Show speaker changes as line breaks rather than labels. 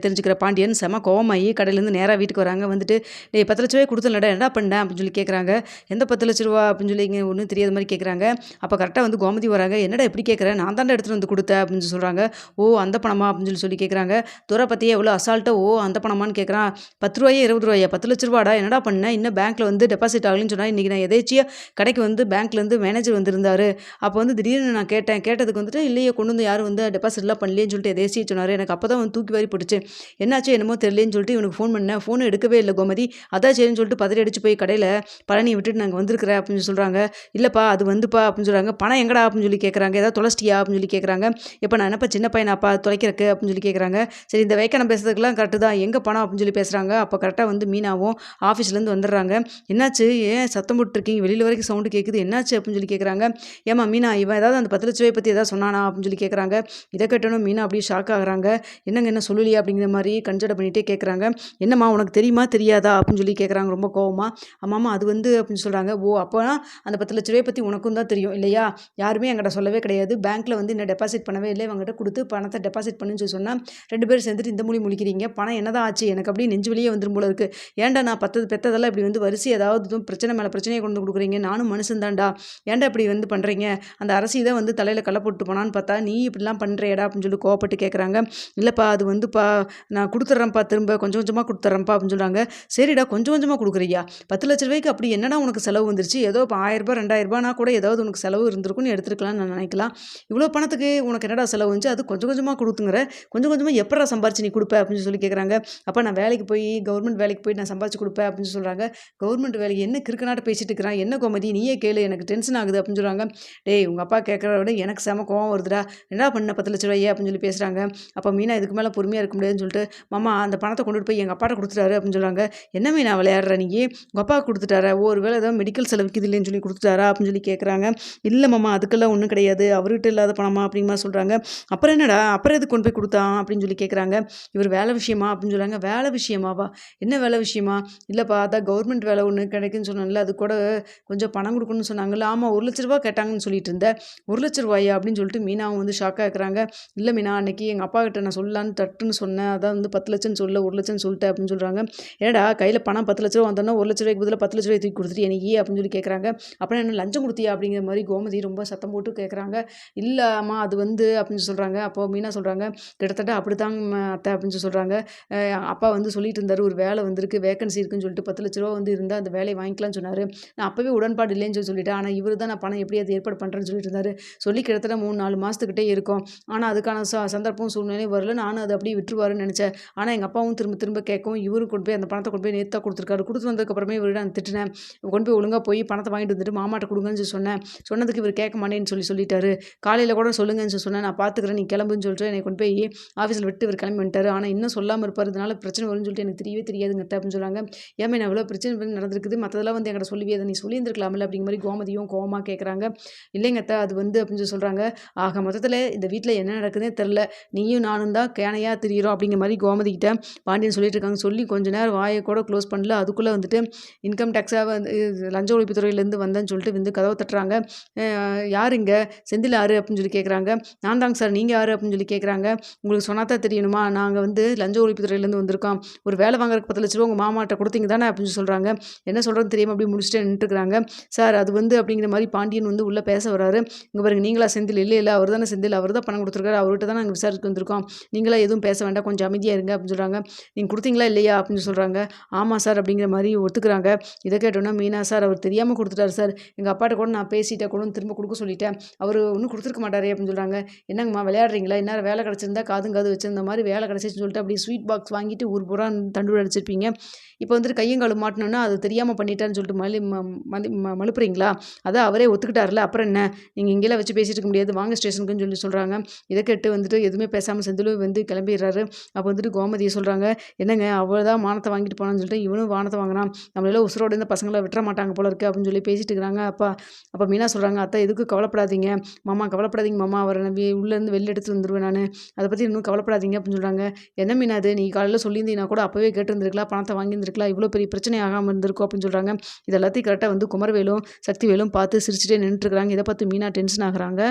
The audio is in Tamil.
தெரிஞ்சுக்கிற பாண்டியன் செம கோவமாயி கடையிலேருந்து நேராக வீட்டுக்கு வராங்க. வந்துட்டு டேய் 10,00,000 கொடுத்தலடா என்னடா பண்ணேன் அப்படின்னு சொல்லி கேட்குறாங்க. எந்த 10,00,000 அப்படின்னு சொல்லி இங்கே ஒன்றும் தெரியாத மாதிரி கேட்குறாங்க. அப்போ கரெக்டாக வந்து கோமதி வராங்க. என்னடா எப்படி கேட்குறேன், நான் தாண்டா எடுத்துகிட்டு வந்து கொடுத்தேன் அப்படின்னு சொல்லி சொல்கிறாங்க. ஓ அந்த பணமா அப்படின்னு சொல்லி கேட்குறாங்க. துறை பற்றியே எவ்வளோ அசால்ட்டாக ஓ அந்த பணமான்னு கேட்குறான். 10 ரூபாயே 20 ரூபாயா 10,00,000 ரூபாடா என்னடா பண்ணேன், இன்னும் பேங்க்கில் வந்து டெபாசிட் ஆகலன்னு சொன்னால் இன்றைக்கி நான் எதேச்சியாக கடைக்கு வந்து பேங்க்லேருந்து மேனேஜர் வந்திருந்தார். அப்போ வந்து திடீர்னு நான் கேட்டதுக்கு வந்துட்டு இல்லையே கொண்டு வந்து யாரும் வந்து டெபாசிட்லாம் பண்ணலேன்னு சொல்லிட்டு எதேச்சியாக சொன்னார். எனக்கு அப்போ தான் வந்து தூக்கி வாரி போட்டுச்சு. என்னாச்சு என்னமோ தெரியலேன்னு சொல்லிட்டு இவனுக்கு ஃபோன் பண்ணேன். ஃபோன் எடுக்கவே இல்லை கோமதி. அதான் சரின்னு சொல்லிட்டு பதறி அடிச்சு போய் கடையில் பழனியை விட்டுட்டு நாங்கள் வந்திருக்கிறேன் அப்படின்னு சொல்கிறாங்க. இல்லைப்பா அது வந்துப்பா அப்படின்னு சொல்கிறாங்க. பணம் எங்கடா அப்படின்னு சொல்லி கேட்குறாங்க. ஏதாவது தொலைச்சிட்டியா அப்படின்னு சொல்லி கேட்குறாங்க. இப்போ நான் என்னப்பா சின்ன பையனாப்பா தொலைக்கிறக்கு அப்படின்னு சொல்லி கேட்குறாங்க. சரி இந்த வேக்கனம் பேசுறதுக்கெல்லாம் கரெக்டு தான், எங்கே பணம் அப்படின்னு சொல்லி பேசுகிறாங்க. அப்போ கரெக்டாக வந்து மீனாவும் ஆஃபீஸ்லேருந்து வந்துடுறாங்க. என்னாச்சு ஏன் சத்தம் போட்டுருக்கீங்க, வெளியில் வரைக்கும் சவுண்டு கேட்குது, என்னாச்சு அப்படின்னு சொல்லி கேட்குறாங்க. ஏமா மீனா இவன் ஏதாவது அந்த 10,00,000 பற்றி ஏதாவது சொன்னானா அப்படின்னு சொல்லி கேட்குறாங்க. இதை கேட்டோன்னு மீனா அப்படியே ஷாக் ஆகுறாங்க. என்னங்க என்ன சொல்லலையா அப்படிங்கிற மாதிரி கன்சிடர் பண்ணிகிட்டே கேட்குறாங்க. என்னம்மா உனக்கு தெரியுமா தெரியாதா அப்படின்னு சொல்லி கேட்குறாங்க ரொம்ப கோவமா. ஆமாம்மா அது வந்து அப்படின்னு சொல்கிறாங்க. ஓ அப்போனா அந்த 10,00,000 பற்றி உனக்கும் தான் தெரியும் இல்லையா, யாருமே என்கிட்ட சொல்லவே கிடையாது, பேங்க்கில் வந்து என்ன டெபாசிட் பண்ணவே இல்லை, இவங்ககிட்ட கொடுத்து பணத்தை டெபாசிட் பண்ணுன்னு சொல்லி சொன்னால் 2 பேரும் சேர்ந்துட்டு இந்த மொழி முழிக்கிறீங்க, பணம் என்னதான் ஆச்சு, எனக்கு அப்படியே நெஞ்சு வெளியே வந்துடும் போல இருக்குது. ஏன்டா நான் பெற்றதெல்லாம் இப்படி வந்து வரிசை ஏதாவது பிரச்சனை மேலே பிரச்சனையை கொண்டு கொடுக்குறீங்க, நானும் மனுஷன் தான்டா, ஏன்டா இப்படி வந்து பண்ணுறீங்க, அந்த அரசி தான் வந்து தலையில் கள்ள போட்டு போனான்னு பார்த்தா நீ இப்படிலாம் பண்ணுறியடா அப்படின்னு சொல்லி கோவப்பட்டு கேட்குறாங்க. இல்லைப்பா அது வந்துப்பா நான் கொடுத்துட்றேன்ப்பா, திரும்ப கொஞ்சம் கொஞ்சமாக கொடுத்துட்றேன்ப்பா அப்படின்னு சொல்கிறாங்க. சரிடா கொஞ்சம் கொஞ்சமாக கொடுக்குறியா, 10,00,000 ரூபாய்க்கு அப்படி என்னடா உனக்கு செலவு வந்துருச்சு, ஏதோ இப்போ 1000 ரூபாய் 2000 ரூபானா கூட ஏதாவது உனக்கு செலவு இருந்திருக்குன்னு எடுத்துருக்கலாம்னு நான் நினைக்கலாம். இவ்வளோ பணத்துக்கு உனக்கு என்னடா செலவு வந்துச்சு, அது கொஞ்சம் கொஞ்சமாக கொடுத்துங்கிற, கொஞ்சம் கொஞ்சமாக எப்படா சம்பாரிச்சு நீ கொடுப்ப அப்படின்னு சொல்லி கேட்குறாங்க. அப்போ நான் வேலைக்கு போய் கவர்மெண்ட் வேலைக்கு போய் நான் சம்பாரிச்சு கொடுப்பேன் அப்படின்னு சொல்கிறாங்க. கவர்மெண்ட் வேலைக்கு என்ன கிறுக்கனாட்ட பேசிட்டு இருக்கிறான், என்ன கோமதி நீயே கேளு எனக்கு டென்ஷன் ஆகுது அப்படின்னு சொல்கிறாங்க. டேய் உங்கள் அப்பா கேட்குறத விட எனக்கு செம கோவம் வருதுடா, என்ன பண்ண 10,00,000 ரூபாயே அப்படின்னு சொல்லி பேசுகிறாங்க. அப்போ மீனா இதுக்கு மேலே பொறுமையாக இருக்க முடியாதுன்னு சொல்லிட்டு மாமா அந்த பணத்தை கொண்டுட்டு போய் எங்கள் அப்பாட்ட கொடுத்துட்டாரு அப்படின்னு சொல்கிறாங்க. என்ன மீனா விளையாடுற நீ, உங்கள் அப்பா கொடுத்துட்டாரா, ஒரு வேளை ஏதாவது மெடிக்கல் செலவுக்கு இது இல்லைன்னு சொல்லி கொடுத்துட்டாரா அப்படின்னு சொல்லி கேட்குறாங்க. இல்லை மாமா அதுக்கெல்லாம் ஒன்றும் கிடையாது, அவர்கிட்ட இல்லாத பணமா அப்படிங்கிற மாதிரி சொல்கிறாங்க. அப்புறம் என்னடா அப்புறம் எதுக்கு கொண்டு போய் கொடுத்தான் அப்படின்னு சொல்லி கேட்குறாங்க. இவர் வேலை விஷயமா அப்படின்னு சொல்கிறாங்க. வேலை விஷயமாவா, என்ன வேலை விஷயமா, இல்லைப்பா அதான் கவர்மெண்ட் வேலை ஒன்று கிடைக்குன்னு சொன்னாங்கல்ல, அது கூட கொஞ்சம் பணம் கொடுக்கணும்னு சொன்னாங்கல்ல, ஆமாம் 1,00,000 ரூபா கேட்டாங்கன்னு சொல்லிட்டு இருந்தேன், 1,00,000 ரூபாயா அப்படின்னு சொல்லிட்டு மீனாவும் வந்து ஷாக்காக இருக்கிறாங்க. இல்லை மீனா அன்னைக்கு எங்கள் அப்பா கிட்ட நான் சொல்லலான்னு தட்டுன்னு சொன்னேன், அதான் வந்து 10,00,000 சொல்ல 1,00,000 சொல்லிட்டேன் அப்படின்னு சொல்கிறாங்க. ஏடா கையில் பணம் 10,00,000 வந்தோன்னா 1,00,000 ரூபாய்க்கு பதிலாக 10,00,000 ரூபாய் தூக்கி கொடுத்துட்டு எனக்கு அப்படின்னு சொல்லி கேட்குறாங்க. அப்புறம் என்ன லஞ்சம் கொடுத்தியா அப்படிங்கிற மாதிரி கோமதி ரொம்ப சத்தம் போட்டு கேட்குறாங்க. இல்லைம்மா அது வந்து அப்படின்னு சொல்கிறாங்க. அப்போது மீனா சொல்கிறாங்க கிட்டத்தட்ட அப்படித்தாங்க அத்தை அப்படின்னு சொல்கிறாங்க. அப்பா வந்து சொல்லிட்டு இருந்தார் ஒரு வேலை வந்திருக்கு வேகன்சி இருக்குன்னு சொல்லிட்டு 10,00,000 ரூபா வந்து இருந்தால் அந்த வேலையை வாங்கிக்கலாம்னு சொன்னார். நான் அப்போவே உடன்பாடு இல்லைன்னு சொல்லிட்டேன், ஆனால் இவர் தான் நான் பணம் எப்படி அது ஏற்பாடு பண்ணுறேன்னு சொல்லிட்டு இருந்தார். சொல்லி கிட்டத்தட்ட 3-4 மாதத்துக்கிட்டே இருக்கும், ஆனால் அதுக்கான சந்தர்ப்பம் சூழ்நிலையும் வரல, நானும் அதை அப்படியே விட்டுருவாருன்னு நினச்சேன். ஆனால் எங்கள் அப்பாவும் திரும்ப திரும்ப கேட்கவும் இவரு கொண்டு போய் அந்த பணத்தை கொண்டு போய் நேற்று தான் கொடுத்துருக்காரு. கொடுத்து வந்ததுக்கப்புறமே இவர்கிட்ட நான் திட்டினேன், கொண்டு போய் ஒழுங்காக போய் பணத்தை வாங்கிட்டு வந்துட்டு மாமாட்ட கொடுங்கன்னு சொல்லி சொன்னேன். சொன்னதுக்கு இவர் கேட்க மாட்டேன்னு சொல்லிட்டாரு. காலையில் கூட சொல்லுங்கன்னு சொல்லி சொன்னேன், நான் பார்த்துக்கிறேன் நீ கிளம்புன்னு சொல்லிட்டு என்னை கொண்டு போய் ஆஃபீஸில் விட்டு இவர் கிளம்பி வந்துட்டார். ஆனால் இன்னும் சொல்லாமல் இருப்பார், இதனால பிரச்சனை வரும்னு சொல்லிட்டு எனக்கு தெரியவே தெரியாதுங்க அப்படின்னு சொல்கிறாங்க. ஏமே நான் எவ்வளோ பிரச்சனை நடந்திருக்குது, மற்றதெல்லாம் வந்து என்கிட்ட சொல்லுவே அதை நீ சொல்லியிருந்துருக்கலாமில்ல அப்படிங்கிற மாதிரி கோமதியும் கோவமாக கேட்குறாங்க. இல்லைங்க அத்தை அது வந்து அப்படின்னு சொல்லி சொல்கிறாங்க. ஆக மொத்தத்தில் இந்த வீட்டில் என்ன நடக்குதுன்னே தெரில, நீயும் நானும் தான் கேனையாக திரியிறோம் அப்படிங்கிற மாதிரி கோமதிக்கிட்ட பாண்டியன் சொல்லிட்டு இருக்காங்க. சொல்லி கொஞ்ச நேரம் வாயை கூட க்ளோஸ் பண்ணல, அதுக்குள்ளே வந்துட்டு இன்கம் டேக்ஸாக வந்து லஞ்ச ஒழிப்புத்துறையிலேருந்து வந்தேன்னு சொல்லிட்டு வந்து கதவை தட்டுறாங்க. யார் இங்கே செந்தில் யார் அப்படின்னு சொல்லி கேட்குறாங்க. நான் தாங்க சார், நீங்கள் யார் அப்படின்னு சொல்லி கேட்குறாங்க. உங்களுக்கு சொன்னாதான் தெரியணுமா, நாங்கள் வந்து லஞ்ச ஒழிப்புத்துறையிலேருந்து வந்திருக்கோம், ஒரு வேலை வாங்குறதுக்கு 10,00,000 ரூபா உங்கள் மாமாட்ட கொடுத்தீங்க தானே அப்படின்னு சொல்கிறாங்க. என்ன சொல்கிறதுன்னு தெரியாமல் அப்படி முடிச்சுட்டு நின்றுட்டுருக்காங்க. சார் அது வந்து அப்படிங்கிற மாதிரி பாண்டியன் வந்து உள்ளே பேச வராரு. இங்கே பாருங்க நீங்களா செந்தில், இல்லை அவர் தானே செந்தில், அவர் தான் பணம் கொடுத்துருக்காரு, அவர்கிட்ட தான் நாங்கள் விசாரிக்க வந்திருக்கோம், நீங்களா எதுவும் பேச வேண்டாம் கொஞ்சம் அமைதியாக இருங்க அப்படின்னு சொல்கிறாங்க. நீங்கள் கொடுத்தீங்களா இல்லையா அப்படின்னு சொல்கிறாங்க. ஆமாம் சார் அப்படிங்கிற மாதிரி ஒத்துக்கிறாங்க. இதை கேட்டோன்னா மீனா சார் அவர் தெரியாமல் கொடுத்துட்டாரு சார், எங்கள் அப்பாட்ட கூட நான் பேசிட்டேன் கூட திரும்ப கொடுக்க சொல்லிட்டேன், அவர் ஒன்றும் கொடுத்துருக்க மாட்டாரே அப்படின்னு சொல்கிறாங்க. என்னங்கம்மா விளையாடுறீங்களா, இந்நேரம் வேலை கிடச்சிருந்தா காது வச்சிருந்த மாதிரி வேலை கிடச்சின்னு சொல்லிட்டு அப்படியே ஸ்வீட் பாக்ஸ் வாங்கிட்டு ஊர் பூரா தண்டு அடிச்சிருப்பீங்க, இப்போ வந்துட்டு கையங்காலும் மாட்டினோன்னா அது தெரியாமல் பண்ணிட்டான்னு சொல்லிட்டு மழுப்புறீங்களா, அதான் அவரே ஒத்துக்கிட்டார்ல அப்புறம் என்ன, நீங்கள் இங்கெல்லாம் வச்சு பேசிட்டு இருக்க முடியாது, வாங்க ஸ்டேஷனுக்குன்னு சொல்கிறாங்க. இதை கேட்டு வந்துட்டு எதுவுமே பேசாமல் செந்திலும் வந்து கிளம்பிடுறாரு. அப்போ வந்துட்டு கோமதியை சொல்கிறாங்க, என்னங்க அவள் தான் மானத்தை வாங்கிட்டு போனான்னு சொல்லிட்டு இவனும் வானத்தை வாங்கினான், நம்மளால உசுரோடு இந்த பசங்களை விட்டுற மாட்டாங்க போல இருக்குது அப்படின்னு சொல்லி பேசிட்டு இருக்கிறாங்க. அப்போ மீனா சொல்கிறாங்க, அத்தை எதுக்கு கவலைப்படாதீங்க மாமா, கவலைப்படாதீங்க மாமா, அவரை உள்ளேருந்து வெளில எடுத்து வந்துடுவேன் நான், அதை பற்றி இன்னும் கவலைப்படாதீங்க அப்படின்னு சொல்கிறாங்க. என்ன மீனா அது, நீ காலையில் சொல்லியிருந்தீங்கன்னா கூட அப்போவே கேட்டுருந்துருக்கலாம், பணத்தை வாங்கியிருந்துருக்கலாம், இவ்வளோ பெரிய பிரச்சனை ஆகாமல் இருந்திருக்கும் அப்படின்னு சொல்கிறாங்க. இது எல்லாத்தையும் கரெக்டாக வந்து குமரவேலும் சக்திவேலும் பார்த்து சிரிச்சுட்டே நின்றுட்டுருக்காங்க. இதை பார்த்து மீனா டென்ஷன் ஆகுறாங்க.